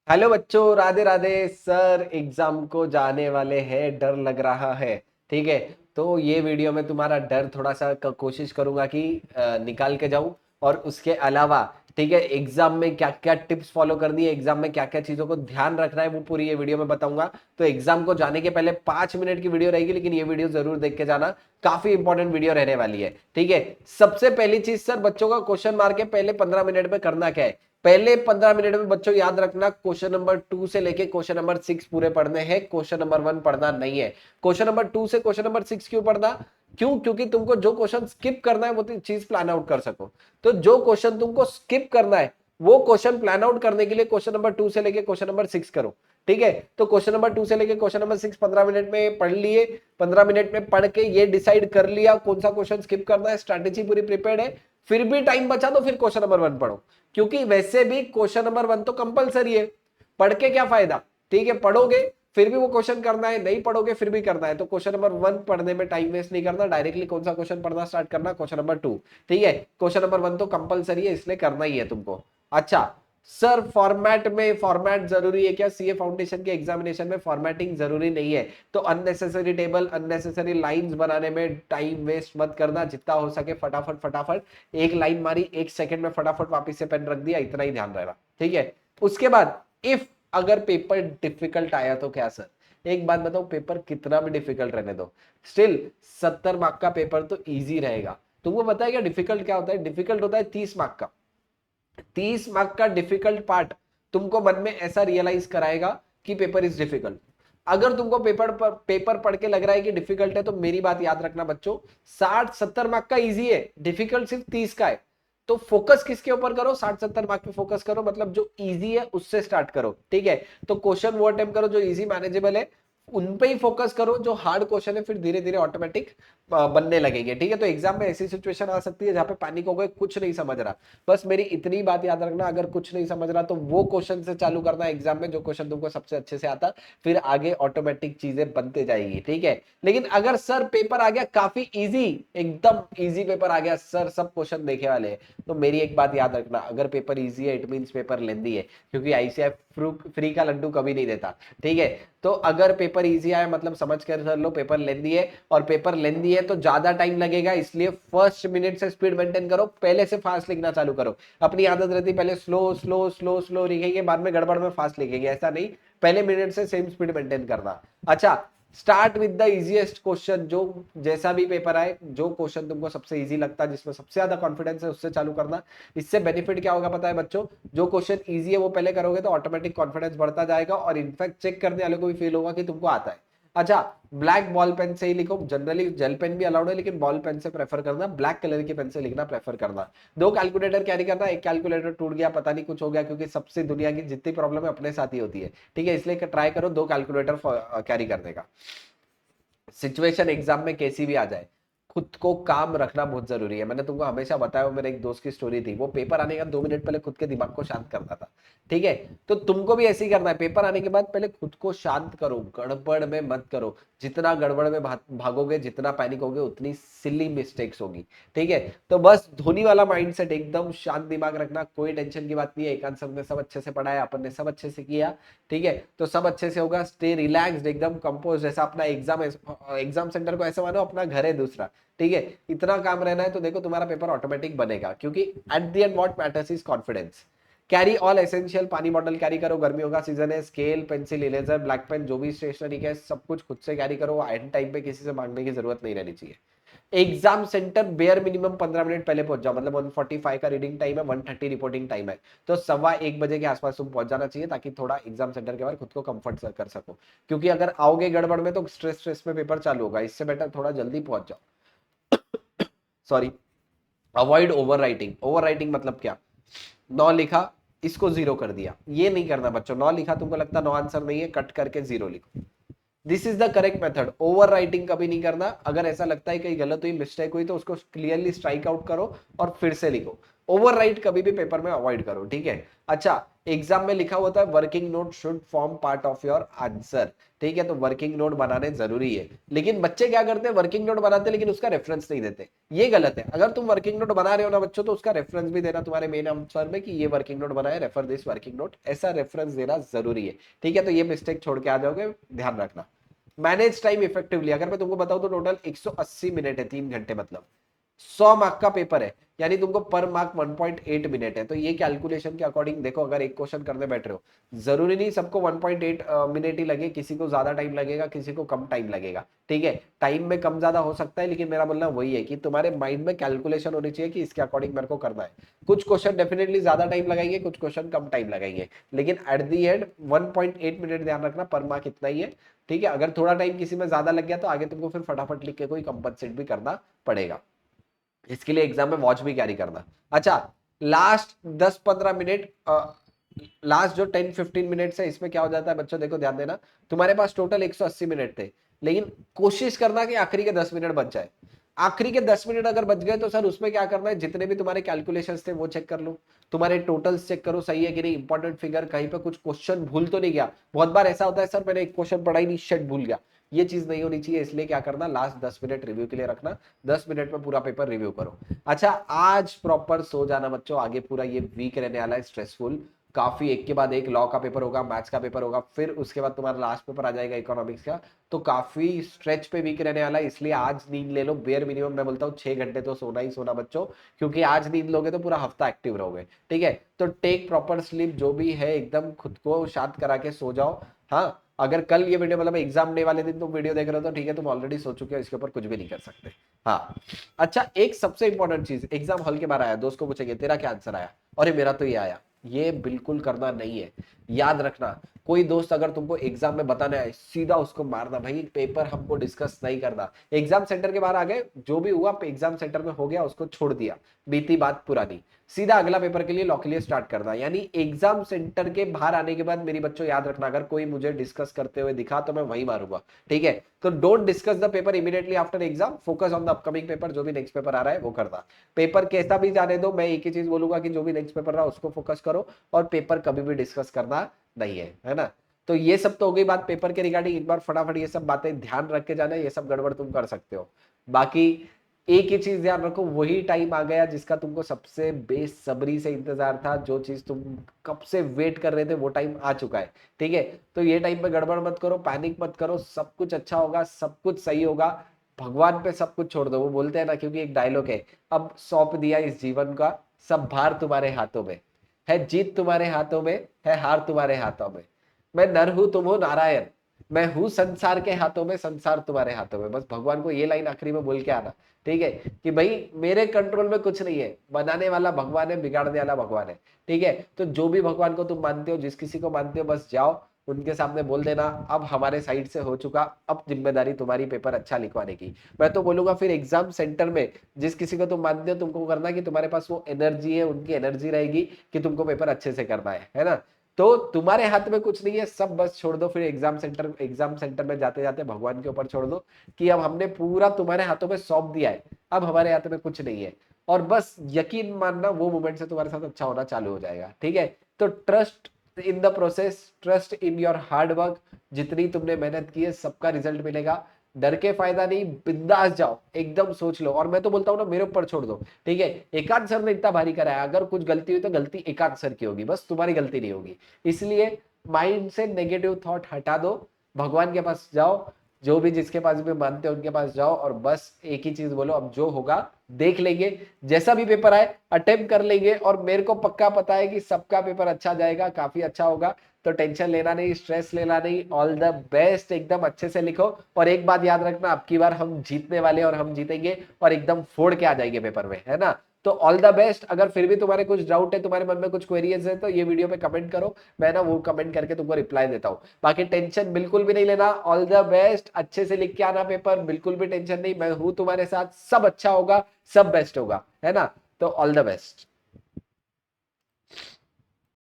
Hello बच्चों, Radhe Radhe. Sir exam को जाने वाले हैं, डर लग रहा है। ठीक है, तो ये वीडियो में तुम्हारा डर थोड़ा सा कोशिश करूंगा कि निकाल के जाऊं। और उसके अलावा ठीक है, एग्जाम में क्या क्या टिप्स फॉलो करनी है, एग्जाम में क्या क्या चीजों को ध्यान रखना है, वो पूरी ये वीडियो में बताऊंगा। तो एग्जाम को जाने के पहले 5 मिनट की वीडियो रहेगी, लेकिन ये वीडियो जरूर देख के जाना। काफी इंपॉर्टेंट वीडियो रहने वाली है। ठीक है, सबसे पहली चीज सर, बच्चों का क्वेश्चन मार के पहले 15 मिनट में करना क्या है। पहले 15 मिनट में बच्चों याद रखना, क्वेश्चन नंबर 2 से लेके क्वेश्चन नंबर 6 पूरे पढ़ने हैं। क्वेश्चन नंबर 1 पढ़ना नहीं है। क्वेश्चन नंबर 2 से क्वेश्चन नंबर 6 क्यों पढ़ना? क्यों? क्योंकि तुमको जो क्वेश्चन स्किप करना है वो चीज प्लान आउट कर सको। तो जो क्वेश्चन तुमको स्किप करना है वो क्वेश्चन प्लान आउट करने के लिए क्वेश्चन नंबर 2 से लेके क्वेश्चन नंबर 6 करो। ठीक है, तो क्वेश्चन नंबर 2 से लेके क्वेश्चन नंबर 6 15 मिनट में पढ़ लिए। 15 मिनट में पढ़ के ये डिसाइड कर लिया कौन सा क्वेश्चन स्किप करना है, स्ट्रैटेजी पूरी प्रिपेयर्ड है। फिर भी टाइम बचा तो फिर क्वेश्चन नंबर 1 पढ़ो, क्योंकि वैसे भी क्वेश्चन नंबर 1 तो कंपलसरी है। पढ़ के क्या फायदा? ठीक है, पढ़ोगे फिर भी वो क्वेश्चन करना है, नहीं पढ़ोगे फिर भी करना है। तो क्वेश्चन नंबर 1 पढ़ने में टाइम वेस्ट नहीं करना, डायरेक्टली कौन सा क्वेश्चन पढ़ना स्टार्ट करना, क्वेश्चन नंबर 2। ठीक है, क्वेश्चन नंबर 1 तो कंपलसरी है, इसलिए करना ही है तुमको। अच्छा सर, फॉर्मेट में फॉर्मेट जरूरी है क्या? सीए फाउंडेशन के एग्जामिनेशन में फॉर्मेटिंग जरूरी नहीं है। तो अननेसेसरी टेबल, अननेसेसरी लाइंस बनाने में टाइम वेस्ट मत करना। जितना हो सके फटाफट फटाफट एक लाइन मारी, 1 सेकंड में फटाफट वापस से पेन रख दिया, इतना ही ध्यान रहेगा। ठीक है, उसके बाद इफ अगर पेपर डिफिकल्ट आया तो क्या सर? एक बात बताओ, पेपर कितना भी डिफिकल्ट रहने दो, स्टिल 70 मार्क का पेपर तो इजी रहेगा। तुमको पता है क्या डिफिकल्ट क्या होता है? डिफिकल्ट होता है 30 मार्क का। 30 मार्क का डिफिकल्ट पार्ट तुमको मन में ऐसा रियलाइज कराएगा कि पेपर इज डिफिकल्ट। अगर तुमको पेपर पढ़ के लग रहा है कि डिफिकल्ट है, तो मेरी बात याद रखना बच्चों, 60-70 मार्क का इजी है, डिफिकल्ट सिर्फ 30 का है। तो फोकस किसके ऊपर करो? 60-70 मार्क पे फोकस करो, मतलब जो इजी है उससे स्टार्ट करो। ठीक है, तो क्वेश्चन वो अटेम्प्ट करो जो इजी मैनेजेबल है, उन पे ही फोकस करो। जो हार्ड क्वेश्चन है फिर धीरे धीरे ऑटोमेटिक बनने लगेंगे। ठीक है, तो एग्जाम में ऐसी सिचुएशन आ सकती है जहां पे पैनिक हो गए, कुछ नहीं समझ रहा। बस मेरी इतनी बात याद रखना, अगर कुछ नहीं समझ रहा तो वो क्वेश्चन से चालू करना एग्जाम में जो क्वेश्चन तुमको सबसे अच्छे से आता, फिर आगे ऑटोमेटिक चीजें बनते जाएगी। ठीक है, लेकिन अगर सर पेपर आ गया काफी इजी, एकदम इजी पेपर आ गया सर, सब क्वेश्चन देखे वाले हैं, तो मेरी एक बात याद रखना, अगर पेपर इजी है इट मींस पेपर लेंदी है, क्योंकि आईसीएआई फ्री का लड्डू कभी नहीं देता। ठीक है, तो अगर पेपर इजी आया मतलब समझ कर चल लो पेपर लेंदी है, और पेपर लेंदी है तो ज्यादा टाइम लगेगा, इसलिए फर्स्ट मिनट से स्पीड मेंटेन करो, पहले से फास्ट लिखना चालू करो। अपनी आदत रहती पहले स्लो स्लो स्लो स्लो लिखेंगे, बाद में गड़बड़ में फास्ट लिखेंगे, ऐसा नहीं, पहले मिनट से सेम स्पीड मेंटेन करना। अच्छा, start with the easiest question, जो जैसा भी पेपर आए जो क्वेश्चन तुमको सबसे इजी लगता है, जिसमें सबसे ज्यादा कॉन्फिडेंस है, उससे चालू करना। इससे बेनिफिट क्या होगा पता है बच्चों? जो क्वेश्चन इजी है वो पहले करोगे तो ऑटोमेटिक कॉन्फिडेंस बढ़ता जाएगा, और इनफैक्ट चेक करने वाले को भी फील होगा कि तुमको आता है। अच्छा, ब्लैक बॉल पेन से ही लिखो, जनरली जेल पेन भी अलाउड है, लेकिन बॉल पेन से प्रेफर करना, ब्लैक कलर की पेन से लिखना प्रेफर करना। 2 कैलकुलेटर कैरी करना, एक कैलकुलेटर टूट गया, पता नहीं कुछ हो गया, क्योंकि सबसे दुनिया की जितनी प्रॉब्लम है अपने साथ ही होती है। ठीक है, इसलिए ट्राई करो 2 कैलकुलेटर कैरी करने का। सिचुएशन एग्जाम में कैसी भी आ जाए, खुद को काम रखना बहुत जरूरी है। मैंने तुमको हमेशा बताया, मेरे एक दोस्त की स्टोरी थी, वो पेपर आने का 2 मिनट पहले खुद के दिमाग को शांत करता था। ठीक है, तो तुमको भी ऐसे ही करना है, पेपर आने के बाद पहले खुद को शांत करो, गड़बड़ में मत करो। जितना गड़बड़ में भागोगे, जितना पैनिक होगे, उतनी सिली मिस्टेक्स होगी। ठीक है, तो बस धोनी वाला माइंडसेट, एकदम शांत दिमाग रखना, कोई टेंशन की बात नहीं है। एकांत सर ने सब अच्छे से पढ़ाया, अपन ने सब अच्छे से किया। ठीक है, तो सब अच्छे से होगा, स्टे रिलैक्स्ड, एकदम कंपोज, जैसा अपना एग्जाम सेंटर को ऐसे मानो अपना घर है दूसरा। ठीक है, इतना काम रहना है तो देखो तुम्हारा पेपर ऑटोमेटिक बनेगा, क्योंकि at the end what matters is confidence. Carry all essential, पानी बॉटल कैरी करो, गर्मियों का सीजन है, scale pencil eraser black pen, जो भी स्टेशनरी है सब कुछ खुद से कैरी करो, एंड टाइम पे किसी से मांगने की जरूरत नहीं रहनी चाहिए। Exam centre bare minimum 15 minute पहले पहुंच जाओ, मतलब 145 का रीडिंग टाइम है, 130 रिपोर्टिंग टाइम है, तो 1:15 के आसपास तुम पहुंच जाना चाहिए, ताकि थोड़ा एग्जाम सेंटर के बाद खुद को कंफर्ट कर सको। क्योंकि अगर आओगे गड़बड़ में तो स्ट्रेस स्ट्रेस में पेपर चालू होगा, इससे बेटर थोड़ा जल्दी पहुंच जाओ। Sorry, avoid over writing. Over writing मतलब क्या? 9 लिखा, इसको 0 कर दिया, ये नहीं करना बच्चों। 9 लिखा, तुमको लगता 9 आंसर नहीं है, कट करके 0 लिखो। This is the correct method. Over writing कभी नहीं करना। अगर ऐसा लगता है कहीं गलत हुई, मिस्टेक हुई, तो उसको क्लियरली स्ट्राइक आउट करो और फिर से लिखो। ओवरराइट कभी भी पेपर में अवॉइड करो, ठीक है। अच्छा, एग्जाम में लिखा होता है working note should form part of your answer, ठीक है, तो वर्किंग नोट बनाने जरूरी है। लेकिन बच्चे क्या करते हैं, वर्किंग नोट बनाते हैं लेकिन उसका रेफरेंस नहीं देते, ये गलत है। अगर तुम वर्किंग नोट बना रहे हो ना बच्चों, तो उसका रेफरेंस भी देना तुम्हारे मेन आंसर में कि ये वर्किंग नोट बनाए, रेफर दिस वर्किंग नोट, ऐसा रेफरेंस देना जरूरी है, ठीक है। तो ये मिस्टेक छोड़ के आ जाओगे, ध्यान रखना। मैनेज टाइम इफेक्टिवली, अगर मैं तुमको बताऊं तो टोटल 180 मिनट है, 3 घंटे, मतलब 100 मार्क का पेपर है, यानी तुमको पर मार्क 1.8 मिनट है। तो ये कैलकुलेशन के अकॉर्डिंग देखो, अगर एक क्वेश्चन करने बैठ रहे हो, जरूरी नहीं सबको 1.8 मिनट ही लगे, किसी को ज्यादा टाइम लगेगा, किसी को कम टाइम लगेगा, ठीक है। टाइम में कम ज्यादा हो सकता है, लेकिन मेरा बोलना वही है कि तुम्हारे माइंड में कैलकुलेशन होनी चाहिए कि इसके अकॉर्डिंग मेरे को करना है। कुछ क्वेश्चन डेफिनेटली ज्यादा टाइम लगाएंगे, कुछ क्वेश्चन कम टाइम लगाएंगे, लेकिन एट दी एंड 1.8 मिनट ध्यान रखना, पर मार्क इतना ही है, ठीक है। अगर थोड़ा टाइम किसी में ज्यादा लग गया तो आगे तुमको फिर फटाफट लिख के कोई कंपनसेट भी करना पड़ेगा। इसके लिए एग्जाम में वॉच भी कैरी करना। अच्छा, लास्ट 10-15 मिनट, लास्ट जो 10-15 मिनट है, इसमें क्या हो जाता है बच्चों, देखो ध्यान देना, तुम्हारे पास टोटल 180 मिनट थे, लेकिन कोशिश करना कि आखिरी के 10 मिनट बच जाए। आखिरी के 10 मिनट अगर बच गए तो सर उसमें क्या करना है, जितने भी तुम्हारे कैलकुलेशंस थे वो चेक कर लो, तुम्हारे टोटल्स चेक करो सही है कि नहीं, इंपॉर्टेंट फिगर कहीं पे कुछ क्वेश्चन भूल तो नहीं गया। बहुत बार ऐसा होता है सर मैंने एक क्वेश्चन पढ़ा ही नहीं, शिट भूल गया, ये चीज नहीं होनी चाहिए। इसलिए क्या करना, लास्ट 10 मिनट रिव्यू के लिए रखना, 10 मिनट में पूरा पेपर रिव्यू करो। अच्छा, आज प्रॉपर सो जाना बच्चों, आगे पूरा ये वीक रहने वाला है स्ट्रेसफुल काफी, एक के बाद एक लॉ का पेपर होगा, मैथ्स का पेपर होगा, फिर उसके बाद तुम्हारा लास्ट पेपर आ जाएगा इकोनॉमिक्स का, तो काफी स्ट्रेच पे वीक रहने वाला है। इसलिए आज नींद ले लो, बेयर मिनिमम मैं बोलता हूँ 6 घंटे तो सोना ही सोना बच्चों, क्योंकि आज नींद लोगे तो पूरा हफ्ता एक्टिव रहोगे, ठीक है। तो टेक प्रॉपर स्लीप, जो भी है एकदम खुद को शांत करा के सो जाओ। हाँ, अगर कल ये वीडियो मतलब एग्जाम डे वाले दिन तुम वीडियो देख रहे हो तो ठीक है, तुम ऑलरेडी सो चुके हो, इसके ऊपर कुछ भी नहीं कर सकते। हाँ, अच्छा, एक सबसे इंपॉर्टेंट चीज, एग्जाम हॉल के बाहर आया, दोस्त को पूछेंगे तेरा क्या आंसर आया, अरे मेरा तो ये आया, ये बिल्कुल करना नहीं है। याद रखना, कोई दोस्त अगर तुमको एग्जाम में बताने आए, सीधा उसको मारना, भाई पेपर हमको डिस्कस नहीं करना। एग्जाम सेंटर के बाहर आ गए, जो भी हुआ एग्जाम सेंटर में हो गया, उसको छोड़ दिया, बीती बात पुरानी, सीधा अगला पेपर के लिए लॉ के लिए स्टार्ट करना। यानी एग्जाम सेंटर के बाहर आने के बाद मेरी बच्चों याद रखना, अगर कोई मुझे डिस्कस करते हुए दिखा तो मैं वही मारूंगा, ठीक है। तो don't discuss the paper immediately after exam, focus on the upcoming paper, जो भी नेक्स्ट पेपर आ रहा है वो करना। पेपर कैसा भी जाने दो, मैं एक ही चीज बोलूंगा कि जो भी नेक्स्ट पेपर रहा उसको फोकस करो, और पेपर कभी भी डिस्कस करना नहीं है ना। तो ये सब तो हो गई बात पेपर के रिगार्डिंग, एक बार फटाफट ये सब बातें ध्यान रख के जाना, ये सब गड़बड़ तुम कर सकते हो। बाकी एक ही चीज ध्यान रखो, वही टाइम आ गया जिसका तुमको सबसे बेसब्री से इंतजार था, जो चीज तुम कब से वेट कर रहे थे वो टाइम आ चुका है, ठीक है। तो ये टाइम पे गड़बड़ मत करो, पैनिक मत करो, सब कुछ अच्छा होगा, सब कुछ सही होगा, भगवान पे सब कुछ छोड़ दो। वो बोलते हैं ना, क्योंकि एक डायलॉग है, अब सौंप दिया इस जीवन का सब भार तुम्हारे हाथों में, है जीत तुम्हारे हाथों में, है हार तुम्हारे हाथों में, मैं नर हूं तुम हो नारायण, मैं हूं संसार के हाथों में, संसार तुम्हारे हाथों में। बस भगवान को ये लाइन आखिरी में बोल के आना, ठीक है, कि भाई मेरे कंट्रोल में कुछ नहीं है, बनाने वाला भगवान है, बिगाड़ने वाला भगवान है, ठीक है। तो जो भी भगवान को तुम मानते हो, जिस किसी को मानते हो, बस जाओ उनके सामने बोल देना अब हमारे साइड से हो चुका, अब जिम्मेदारी तुम्हारी पेपर अच्छा लिखवाने की। मैं तो बोलूंगा फिर एग्जाम सेंटर में जिस किसी को तुम मानते हो, तुमको करना कि तुम्हारे पास वो एनर्जी है, उनकी एनर्जी रहेगी कि तुमको पेपर अच्छे से करना है ना। तो तुम्हारे हाथ में कुछ नहीं है, सब बस छोड़ दो, फिर एग्जाम सेंटर में जाते जाते भगवान के ऊपर छोड़ दो कि अब हमने पूरा तुम्हारे हाथों में सौंप दिया है, अब हमारे हाथ में कुछ नहीं है। और बस यकीन मानना, वो मोमेंट से तुम्हारे साथ अच्छा होना चालू हो जाएगा, ठीक है। तो trust in the process, trust in your hard work, जितनी तुमने मेहनत की है सबका रिजल्ट मिलेगा। डर के फायदा नहीं, बिंदास जाओ, एकदम सोच लो। और मैं तो बोलता हूँ ना, मेरे ऊपर छोड़ दो, ठीक है। एकांत सर ने इतना भारी कराया, अगर कुछ गलती हुई तो गलती एकांत सर की होगी, बस तुम्हारी गलती नहीं होगी। इसलिए माइंड से नेगेटिव थॉट हटा दो, भगवान के पास जाओ, जो भी जिसके पास भी मानते हो उनके पास जाओ, और बस एक ही चीज बोलो, अब जो होगा देख लेंगे, जैसा भी पेपर आए अटेम्प्ट कर लेंगे, और मेरे को पक्का पता है कि सबका पेपर अच्छा जाएगा, काफी अच्छा होगा। तो टेंशन लेना नहीं, स्ट्रेस लेना नहीं, ऑल द बेस्ट, एकदम अच्छे से लिखो। और एक बात याद रखना, अब की बार हम जीतने वाले, और हम जीतेंगे और एकदम फोड़ के आ जाएंगे पेपर में, है ना। तो ऑल द बेस्ट। अगर फिर भी तुम्हारे कुछ डाउट है, तुम्हारे मन में कुछ क्वेरीज है, तो ये वीडियो पे कमेंट करो, मैं ना वो कमेंट करके तुमको रिप्लाई देता हूँ। बाकी टेंशन बिल्कुल भी नहीं लेना, ऑल द बेस्ट, अच्छे से लिख के आना पेपर, बिल्कुल भी टेंशन नहीं, मैं हूं तुम्हारे साथ, सब अच्छा होगा, सब बेस्ट होगा, है ना। तो ऑल द बेस्ट।